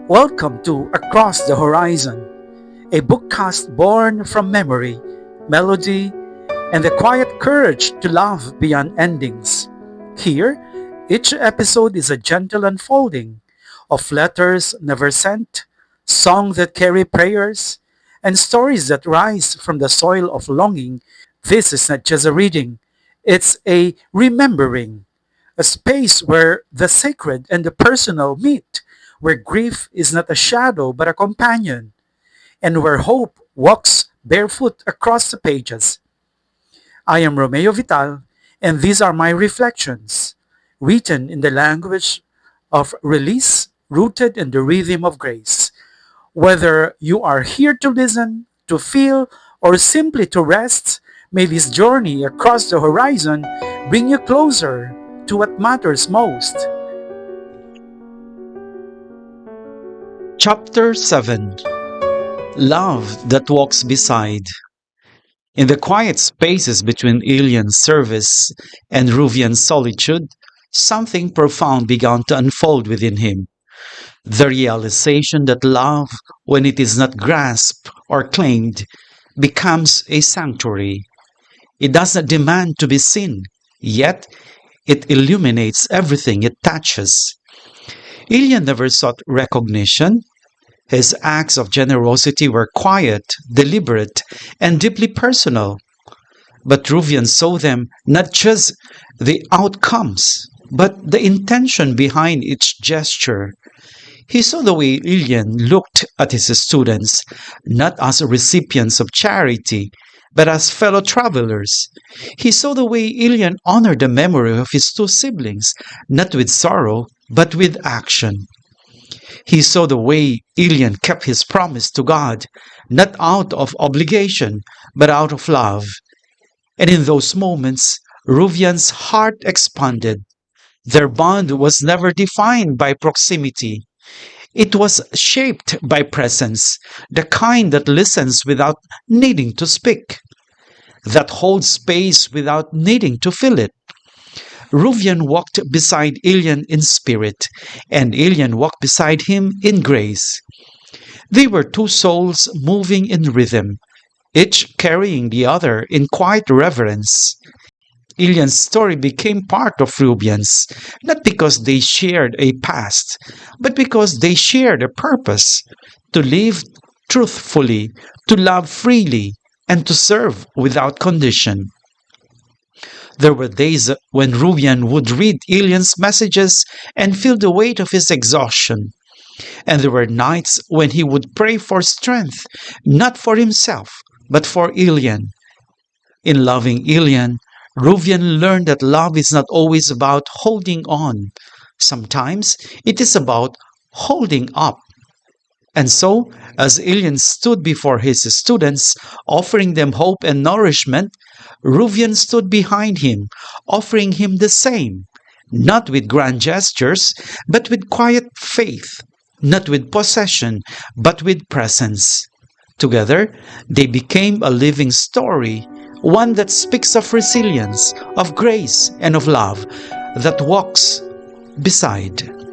Welcome to Across the Horizon, a bookcast born from memory, melody, and the quiet courage to love beyond endings. Here, each episode is a gentle unfolding of letters never sent, songs that carry prayers, and stories that rise from the soil of longing. This is not just a reading, it's a remembering, a space where the sacred and the personal meet, where grief is not a shadow but a companion, and where hope walks barefoot across the pages. I am Romeo Vital, and these are my reflections, written in the language of release, rooted in the rhythm of grace. Whether you are here to listen, to feel, or simply to rest, may this journey across the horizon bring you closer to what matters most. Chapter 7. Love that Walks Beside. In the quiet spaces between Ilian's service and Ruvian's solitude, something profound began to unfold within him. The realization that love, when it is not grasped or claimed, becomes a sanctuary. It does not demand to be seen, yet it illuminates everything it touches. Ilian never sought recognition. His acts of generosity were quiet, deliberate, and deeply personal. But Ruvian saw them not just the outcomes, but the intention behind each gesture. He saw the way Ilian looked at his students, not as recipients of charity, but as fellow travelers. He saw the way Ilian honored the memory of his two siblings, not with sorrow, but with action. He saw the way Ilian kept his promise to God, not out of obligation, but out of love. And in those moments, Ruvian's heart expanded. Their bond was never defined by proximity. It was shaped by presence, the kind that listens without needing to speak, that holds space without needing to fill it. Ruvian walked beside Ilian in spirit, and Ilian walked beside him in grace. They were two souls moving in rhythm, each carrying the other in quiet reverence. Ilian's story became part of Ruvian's, not because they shared a past, but because they shared a purpose to live truthfully, to love freely, and to serve without condition. There were days when Ruvian would read Ilian's messages and feel the weight of his exhaustion. And there were nights when he would pray for strength, not for himself, but for Ilian. In loving Ilian, Ruvian learned that love is not always about holding on. Sometimes it is about holding up. And so, as Ilian stood before his students, offering them hope and nourishment, Ruvian stood behind him, offering him the same, not with grand gestures, but with quiet faith, not with possession, but with presence. Together, they became a living story, one that speaks of resilience, of grace, and of love that walks beside.